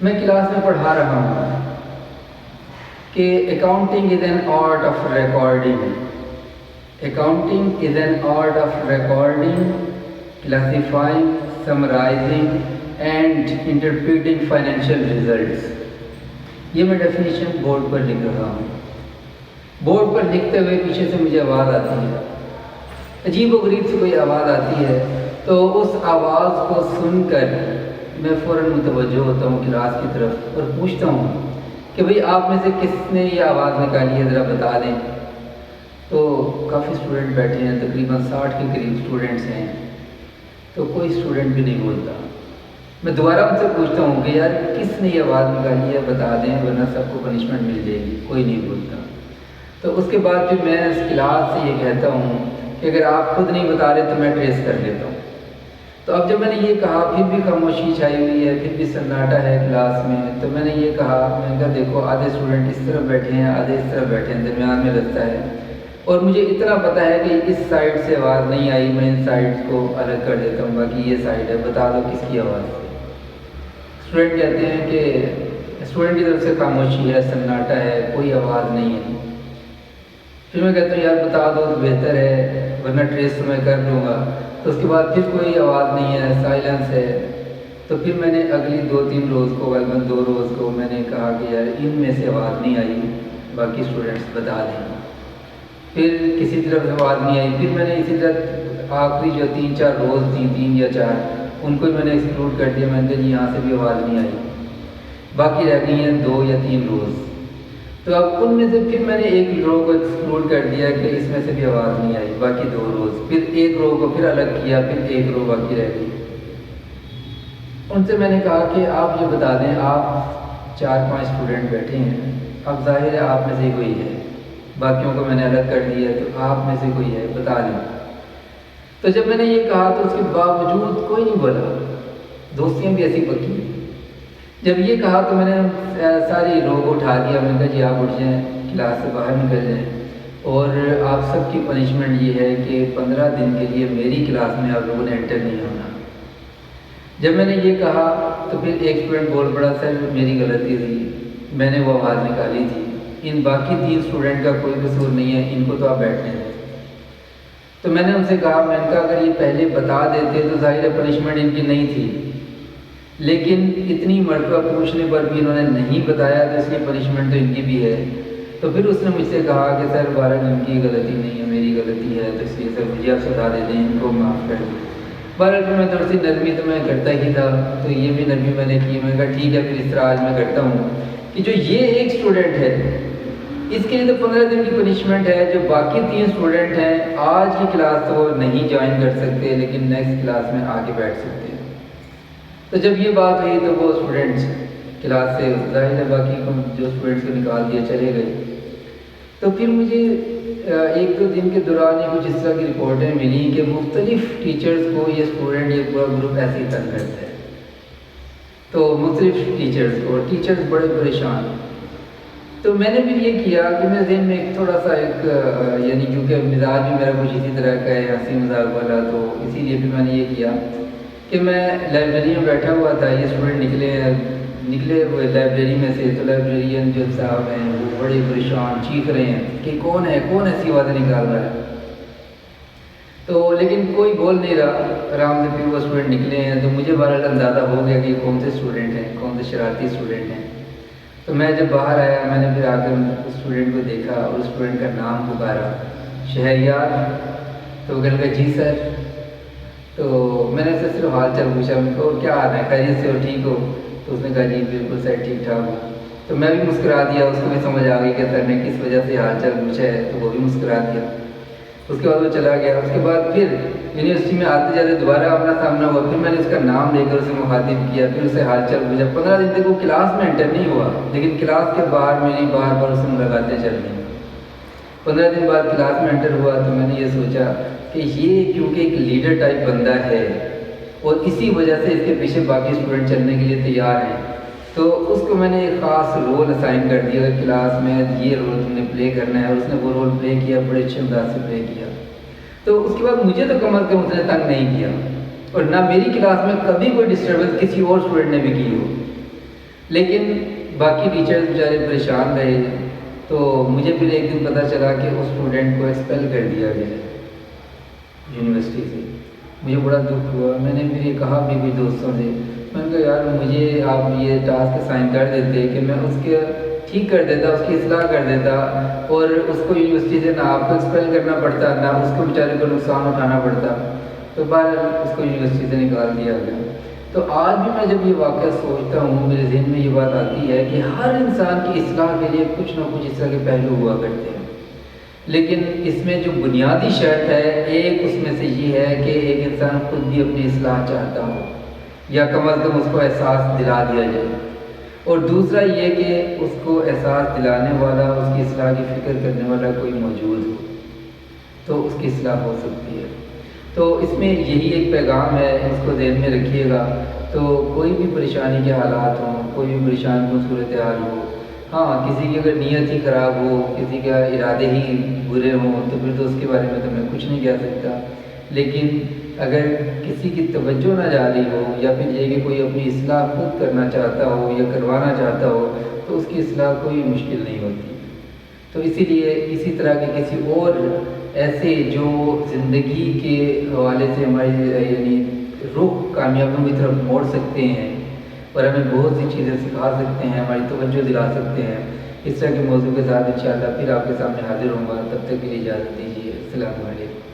میں کلاس میں پڑھا رہا ہوں کہ accounting is an art of recording. Accounting is an art of recording, classifying, summarizing and interpreting financial results. یہ میں ڈیفینیشن بورڈ پر لکھ رہا ہوں. بورڈ پر لکھتے ہوئے پیچھے سے مجھے آواز آتی ہے, عجیب و غریب سے کوئی آواز آتی ہے. تو اس آواز کو سن کر میں فوراً متوجہ ہوتا ہوں کلاس کی طرف اور پوچھتا ہوں کہ بھئی آپ میں سے کس نے یہ آواز نکالی ہے, ذرا بتا دیں. تو کافی اسٹوڈنٹ بیٹھے ہیں, تقریباً 60 کے قریب اسٹوڈنٹس ہیں. تو کوئی اسٹوڈنٹ بھی نہیں بولتا. میں دوبارہ ان سے پوچھتا ہوں کہ یار کس نے یہ آواز نکالی ہے, بتا دیں ورنہ سب کو پنشمنٹ مل جائے گی. کوئی نہیں بولتا. تو اس کے بعد پھر میں اس کلاس سے یہ کہتا ہوں کہ اگر آپ خود نہیں بتا رہے تو میں ٹریس کر لیتا ہوں. تو اب جب میں نے یہ کہا پھر بھی خاموشی چھائی ہوئی ہے, پھر بھی سناٹا ہے کلاس میں. تو میں نے یہ کہا, میں نے کہا دیکھو آدھے اسٹوڈنٹ اس طرف بیٹھے ہیں, آدھے اس طرف بیٹھے ہیں, درمیان میں رستہ ہے, اور مجھے اتنا پتہ ہے کہ اس سائڈ سے آواز نہیں آئی, میں ان سائڈ کو الگ کر دیتا ہوں, باقی یہ سائڈ ہے, بتا دو کس کی آواز ہے. اسٹوڈنٹ کہتے ہیں کہ اسٹوڈنٹ کی طرف سے خاموشی ہے, سناٹا ہے, کوئی آواز نہیں ہے. پھر میں کہتا ہوں یار بتا دو تو بہتر ہے ورنہ ٹریس تو میں کر لوں گا. تو اس کے بعد پھر کوئی آواز نہیں ہے, سائلنس ہے. تو پھر میں نے اگلی 2-3 روز کو, غالباً 2 روز کو میں نے کہا کہ یار ان میں سے آواز نہیں آئی, باقی اسٹوڈنٹس بتا دیں. پھر کسی طرف آواز نہیں آئی. پھر میں نے اسی طرح آخری جو 3-4 روز تھیں, 3 یا 4, ان کو میں نے ایکسکلوڈ کر دیا. میں نے کہا یہاں سے بھی آواز نہیں آئی, باقی رہ گئی ہیں 2 یا 3 روز. تو اب ان میں سے پھر میں نے ایک رو کو ایکسکلوڈ کر دیا کہ اس میں سے بھی آواز نہیں آئی, باقی 2 روز. پھر ایک رو کو پھر الگ کیا, پھر ایک رو باقی رہ گئی. ان سے میں نے کہا کہ آپ یہ بتا دیں, آپ 4-5 اسٹوڈنٹ بیٹھے ہیں, اب ظاہر ہے آپ میں سے کوئی ہے, باقیوں کو میں نے الگ کر دیا, تو آپ میں سے کوئی ہے, بتا دیں. تو جب میں نے یہ کہا تو اس کے باوجود کوئی نہیں بولا. دوستیاں بھی ایسی پکی. جب یہ کہا تو میں نے ساری رو کو اٹھا دیا. میں نے کہا جی آپ اٹھ جائیں, کلاس سے باہر نکل جائیں, اور آپ سب کی پنشمنٹ یہ ہے کہ 15 دن کے لیے میری کلاس میں آپ لوگوں نے انٹر نہیں ہونا. جب میں نے یہ کہا تو پھر ایک اسٹوڈنٹ بول پڑا, سر میری غلطی تھی, میں نے وہ آواز نکالی تھی, ان باقی 3 اسٹوڈنٹ کا کوئی قصور نہیں ہے, ان کو تو آپ بیٹھنے دیں. تو میں نے ان سے کہا, میں نے کہا اگر یہ پہلے بتا دیتے تو ظاہر پنشمنٹ ان کی نہیں تھی, لیکن اتنی مرتبہ پوچھنے پر بھی انہوں نے نہیں بتایا, تو اس لیے پنشمنٹ تو ان کی بھی ہے. تو پھر اس نے مجھ سے کہا کہ سر بہرحال ان کی غلطی نہیں ہے, میری غلطی ہے, تو اس لیے سر مجھے آپ سزا دے دیں, ان کو معاف کر دیں. بہرحال پھر میں تھوڑی سی نرمی تو میں کرتا ہی تھا, تو یہ بھی نرمی میں نے کی. میں نے کہا ٹھیک ہے پھر اس طرح آج میں کرتا ہوں کہ جو یہ ایک اسٹوڈنٹ ہے اس کے لیے تو 15 دن کی پنشمنٹ ہے, جو باقی 3 اسٹوڈنٹ ہیں آج کی کلاس تو وہ نہیں جوائن کر سکتے, لیکن نیکسٹ کلاس میں آ کے بیٹھ سکتے ہیں. تو جب یہ بات ہوئی تو وہ اسٹوڈنٹس کلاس سے ظاہر ہے باقی جو اسٹوڈنٹس کو نکال دیا چلے گئے. تو پھر مجھے 1-2 دن کے دوران یہ کچھ اس طرح کی رپورٹیں ملی کہ مختلف ٹیچرز کو یہ اسٹوڈنٹ, یہ پورا گروپ ایسے ہی تنگ کرتا ہے. تو مختلف ٹیچرز کو, اور ٹیچرز بڑے پریشان. تو میں نے پھر یہ کیا کہ میرے ذہن میں ایک تھوڑا سا ایک یعنی کیونکہ مزاج بھی میرا کچھ اسی طرح کا ہے, ہنسی مذاق والا, تو اسی لیے پھر میں نے یہ کیا کہ میں لائبریری میں بیٹھا ہوا تھا. یہ اسٹوڈنٹ نکلے ہوئے لائبریری میں سے, تو لائبریرین جو صاحب ہیں وہ بڑے پریشان چیخ رہے ہیں کہ کون ایسی آوازیں نکال رہا ہے. تو لیکن کوئی بول نہیں رہا. آرام سے پھر وہ اسٹوڈنٹ نکلے ہیں, تو مجھے بہرحال اندازہ ہو گیا کہ کون سے اسٹوڈنٹ ہیں, کون سے شرارتی اسٹوڈنٹ ہیں. تو میں جب باہر آیا میں نے پھر آ کر اسٹوڈنٹ کو دیکھا اور اسٹوڈنٹ کا نام پکارا, شہریار. تو وہ کہنے لگا جی سر. تو میں نے اس سے صرف حال چال پوچھا, میں نے کہا کیا حال ہے, خیریت سے ہو, ٹھیک ہو؟ تو اس نے کہا جی بالکل سر ٹھیک ٹھاک ہو. تو میں بھی مسکرا دیا, اس کو بھی سمجھ آ گئی کہ سر نے کس وجہ سے حال چال پوچھا ہے, تو وہ بھی مسکرا دیا. اس کے بعد وہ چلا گیا. اس کے بعد پھر یونیورسٹی میں آتے جاتے دوبارہ اپنا سامنا ہوا, پھر میں نے اس کا نام لے کر اسے مخاطب کیا, پھر اسے حال چال پوچھا. 15 دن تک وہ کلاس میں انٹر نہیں ہوا, لیکن کلاس کے باہر میری بار بار اسے ملاقاتیں چل رہی. 15 دن بعد کلاس میں انٹر ہوا تو میں نے یہ سوچا کہ یہ کیونکہ ایک لیڈر ٹائپ بندہ ہے اور اسی وجہ سے اس کے پیچھے باقی اسٹوڈنٹ چلنے کے لیے تیار ہیں, تو اس کو میں نے ایک خاص رول اسائن کر دیا کہ کلاس میں یہ رول تم نے پلے کرنا ہے, اور اس نے وہ رول پلے کیا, بڑے اچھے انداز سے پلے کیا. تو اس کے بعد مجھے تو کم از کم اس نے تنگ نہیں کیا, اور نہ میری کلاس میں کبھی کوئی ڈسٹربنس کسی اور اسٹوڈنٹ نے بھی کی ہو. لیکن باقی ٹیچرز بیچارے پریشان رہے، تو مجھے پھر ایک دن پتہ چلا کہ اس اسٹوڈنٹ کو ایکسپیل کر دیا گیا ہے یونیورسٹی سے۔ مجھے بڑا دکھ ہوا، میں نے پھر یہ کہا بھی کچھ دوستوں سے، میں نے کہا یار مجھے آپ یہ ٹاسک اسائن کر دیتے کہ میں اس کے ٹھیک کر دیتا، اس کی اصلاح کر دیتا، اور اس کو یونیورسٹی سے نہ آپ کو ایکسپیل کرنا پڑتا، نہ اس کو بیچارے کو نقصان اٹھانا پڑتا، تو بہرحال اس کو یونیورسٹی سے نکال دیا گیا۔ تو آج بھی میں جب یہ واقعہ سوچتا ہوں میرے ذہن میں یہ بات آتی ہے کہ ہر انسان کی اصلاح کے لیے کچھ نہ کچھ اس طرح کے پہلو ہوا کرتے ہیں، لیکن اس میں جو بنیادی شرط ہے ایک اس میں سے یہ ہے کہ ایک انسان خود بھی اپنی اصلاح چاہتا ہو، یا کم از کم اس کو احساس دلا دیا جائے، اور دوسرا یہ کہ اس کو احساس دلانے والا، اس کی اصلاح کی فکر کرنے والا کوئی موجود ہو تو اس کی اصلاح ہو سکتی ہے۔ تو اس میں یہی ایک پیغام ہے، اس کو ذہن میں رکھیے گا۔ تو کوئی بھی پریشانی کے حالات ہوں، کوئی بھی پریشان کن صورتحال ہو، ہاں کسی کی اگر نیت ہی خراب ہو، کسی کا ارادے ہی برے ہوں، تو پھر تو اس کے بارے میں تو میں کچھ نہیں کہہ سکتا، لیکن اگر کسی کی توجہ نہ جا رہی ہو، یا پھر یہ کہ کوئی اپنی اصلاح خود کرنا چاہتا ہو یا کروانا چاہتا ہو، تو اس کی اصلاح کوئی مشکل نہیں ہوتی۔ تو اسی لیے اسی طرح کے کسی اور ایسے جو زندگی کے حوالے سے ہماری یعنی رخ کامیابیوں کی طرف موڑ سکتے ہیں اور ہمیں بہت سی چیزیں سکھا سکتے ہیں، ہماری توجہ دلا سکتے ہیں، اس طرح کے موضوع کے ساتھ انشاءاللہ پھر آپ کے سامنے حاضر ہوں گا۔ تب تک کے لیے اجازت دیجیے، السلام علیکم۔